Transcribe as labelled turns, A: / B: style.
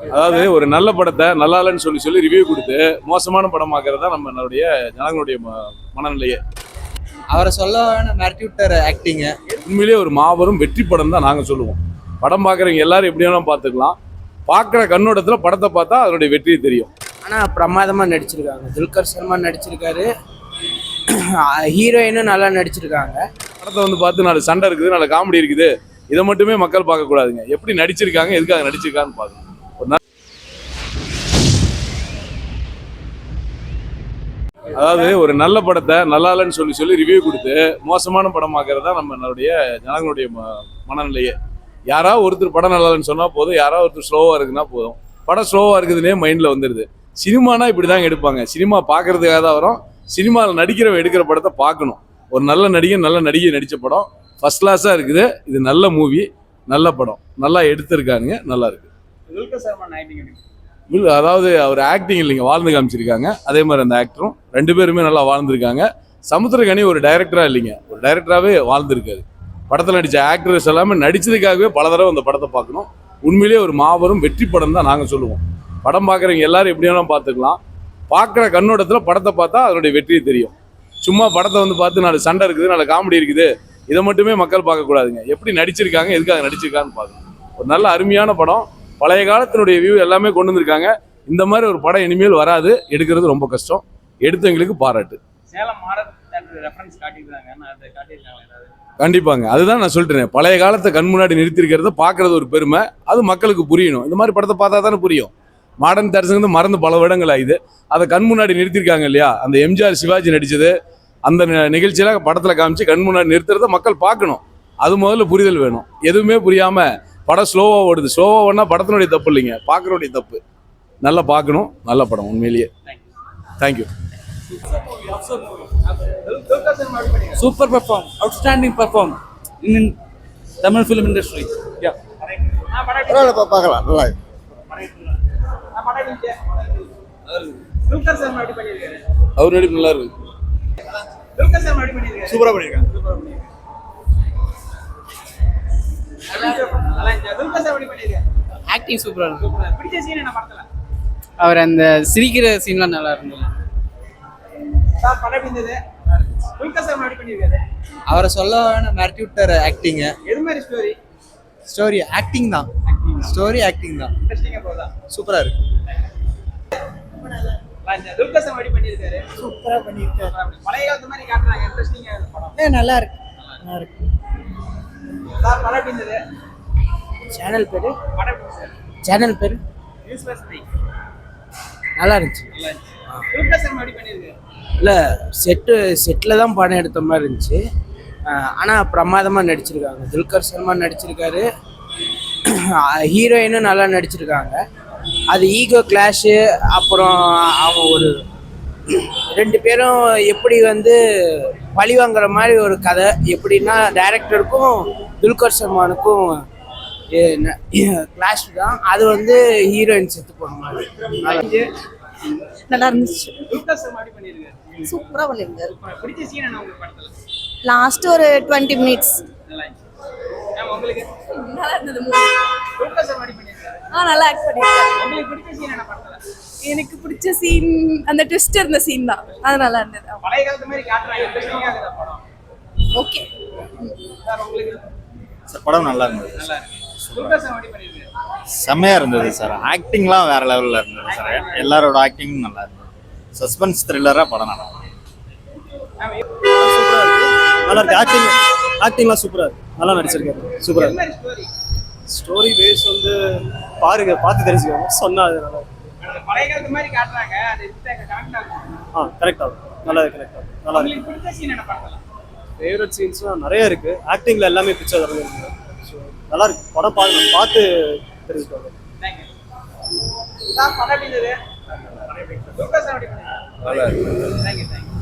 A: அதாவது ஒரு நல்ல படத்தை நல்லா இல்லைன்னு சொல்லி ரிவ்யூ கொடுத்து மோசமான படம் பார்க்கறது தான் நம்மளுடைய ஜனங்களுடைய மனநிலையே.
B: அவரை சொல்ல மிரட்டி விட்டார் ஆக்டிங்க.
A: உண்மையிலேயே ஒரு மாபெரும் வெற்றி படம் தான் நாங்கள் சொல்லுவோம். படம் பார்க்குறவங்க எல்லாரும் எப்படி வேணாலும் பார்த்துக்கலாம். பார்க்குற கண்ணோட்டத்தில் படத்தை பார்த்தா அதனுடைய வெற்றியை தெரியும்.
B: ஆனால் பிரமாதமாக நடிச்சிருக்காங்க. துல்கர் சல்மான் நடிச்சிருக்காரு, ஹீரோயினும் நல்லா நடிச்சிருக்காங்க.
A: படத்தை பார்த்து நாலு சண்டை இருக்குது, நாலு காமெடி இருக்குது, இதை மட்டுமே மக்கள் பார்க்கக்கூடாதுங்க. எப்படி நடிச்சிருக்காங்க, எதுக்காக நடிச்சிருக்கான்னு பார்க்கணும். அதாவது ஒரு நல்ல படத்தை நல்லா இல்லைன்னு சொல்லி ரிவ்யூ கொடுத்து மோசமான படம் பார்க்கறது தான் நம்மளுடைய ஜனங்களுடைய மனநிலையே. யாராவது ஒருத்தர் படம் நல்லா இல்லைன்னு சொன்னால் போதும், யாராவது ஒருத்தர் ஸ்லோவாக இருக்குன்னா போதும், படம் ஸ்லோவாக இருக்குதுன்னே மைண்டில் வந்துடுது. சினிமானா இப்படி தாங்க எடுப்பாங்க. சினிமா பார்க்கறதுக்காக தான் வரும். சினிமாவில் நடிக்கிறவன் எடுக்கிற படத்தை பார்க்கணும். ஒரு நல்ல நடிகை நடித்த படம் ஃபர்ஸ்ட் கிளாஸாக இருக்குது. இது நல்ல மூவி, நல்ல படம், நல்லா எடுத்திருக்கானுங்க, நல்லா இருக்கு. அதாவது அவர் ஆக்டிங் இல்லைங்க, வாழ்ந்து காமிச்சிருக்காங்க. அதே மாதிரி அந்த ஆக்டரும் ரெண்டு பேருமே நல்லா வாழ்ந்துருக்காங்க. சமுத்திரக்கனி ஒரு டைரக்டராக இல்லைங்க, ஒரு டைரக்டராகவே வாழ்ந்துருக்காரு. படத்தில் நடித்த ஆக்டர்ஸ் எல்லாமே நடித்ததுக்காகவே பல தடவை அந்த படத்தை பார்க்கணும். உண்மையிலேயே ஒரு மாபெரும் வெற்றி படம் தான் நாங்கள் சொல்லுவோம். படம் பார்க்குறவங்க எல்லாரும் எப்படி வேணாலும் பார்த்துக்கலாம். பார்க்குற கண்ணோட்டத்தில் படத்தை பார்த்தா அதனுடைய வெற்றியை தெரியும். சும்மா படத்தை பார்த்து நாலு சண்டை இருக்குது, நாலு காமெடி இருக்குது, இதை மட்டுமே மக்கள் பார்க்கக்கூடாதுங்க. எப்படி நடிச்சிருக்காங்க, எதுக்காக நடிச்சிருக்கான்னு பார்க்கணும். ஒரு நல்ல அருமையான படம். பழைய காலத்தினுடைய வியூ எல்லாமே கொண்டு வந்திருக்காங்க. இந்த மாதிரி ஒரு படம் இனிமேல் வராது. எடுக்கிறது ரொம்ப கஷ்டம். எடுத்தவங்களுக்கு பாராட்டு. கண்டிப்பாங்க, அதுதான் நான் சொல்லிட்டேன். பழைய காலத்தை கண் முன்னாடி நிறுத்திருக்கிறத பார்க்கறது ஒரு பெருமை. அது மக்களுக்கு புரியணும். இந்த மாதிரி படத்தை பார்த்தா தானே புரியும். மாடர்ன் தரிசனம் மறந்து பல வருடங்கள் ஆகுது. அதை கண் முன்னாடி நிறுத்திருக்காங்க இல்லையா. அந்த எம்ஜிஆர் சிவாஜி நடிச்சது அந்த நிகழ்ச்சியில படத்தில் காமிச்சு கண் முன்னாடி நிறுத்துறத மக்கள் பார்க்கணும். அது முதல்ல புரிதல் வேணும். எதுவுமே புரியாம படம் ஸ்லோவாக ஓடுது. ஸ்லோவாக ஓடினா படத்தினுடைய தப்பு இல்லைங்க, பார்க்குறோடைய தப்பு. நல்லா பார்க்கணும். நல்ல படம் உண்மையிலேயே. Thank you.
C: Super perform, outstanding perform in Tamil film industry. Yeah.
D: பார்க்கலாம். நல்லா இருக்கு.
A: அவர் நடிப்பு நல்லா இருக்கு.
D: சூப்பரா பண்ணிருக்காங்க.
B: ஆக்டிங் சூப்பராக இருக்கு. அவர் அந்த சிரிக்கிற சீன்லாம் நல்லா இருந்தது. அவரை சொல்ல மிரட்டி விட்டார் ஆக்டிங்க. ஸ்டோரி ஆக்டிங் தான். ஸ்டோரி ஆக்டிங் தான். சூப்பரா இருக்கு.
E: சூப்பரா பண்ணிருக்காரு. நல்லா இருக்கு. நல்லா இருக்கு. சேனல் பேரு நல்லா இருந்துச்சு. இல்லை செட்டில் தான் படம் எடுத்த மாதிரி இருந்துச்சு. ஆனால் பிரமாதமாக நடிச்சிருக்காங்க. துல்கர் சல்மான் நடிச்சிருக்காரு, ஹீரோயினும் நல்லா நடிச்சிருக்காங்க. அது ஈகோ கிளாஷு, அப்புறம் அவங்க ஒரு ரெண்டு பேரும் எப்படி பழி வாங்குற மாதிரி ஒரு கதை. எப்படின்னா டைரக்டருக்கும் துல்கர் சல்மானுக்கும் கிளாஷ் தான். அது ஹீரோயின் செத்து போன மாதிரி நல்லா இருந்துச்சு. சூப்பரா பண்ணிருந்தாரு. லாஸ்ட் ஒரு 20 மினிட்ஸ் நல்லா இருந்தது. நல்லா ஆக்ட் பண்ணிருக்காரு. எனக்கு பிடிச்ச சீன் அந்த ட்விஸ்ட் இருந்த சீன் தான். அது நல்லா இருந்தது. ஓகே.
D: படம் நல்லா இருந்தது. செம்மையா இருந்தது சார். ஆக்டிங்லாம் வேற லெவல்ல இருந்தது சார். எல்லாரோட ஆக்டிங்கும் நல்லா இருந்தது. சஸ்பென்ஸ் த்ரில்லரா படம் நல்லா இருக்கு.
F: நல்லா இருக்கு. ஆக்டிங்லாம் சூப்பரா இருக்கு. நல்லா நடிச்சிருக்காரு. சூப்பரா இருக்கு. ஸ்டோரி பேஸ் பாருங்க, பார்த்து தெரிஞ்சுக்கோங்க. சொன்னா அது நல்லா இருக்கு. கரெக்டா நல்லா இருக்கு. கரெக்டா நல்லா இருக்கு. ஃபேவரட் சீன்ஸ்லாம் நிறைய இருக்கு. ஆக்டிங்ல எல்லாமே பிக்சர் இருக்கு. நல்லா இருக்கு. படம் பார்க்கணும், பார்த்து தெரிஞ்சுக்கோங்க.
A: நல்லா இருக்கு.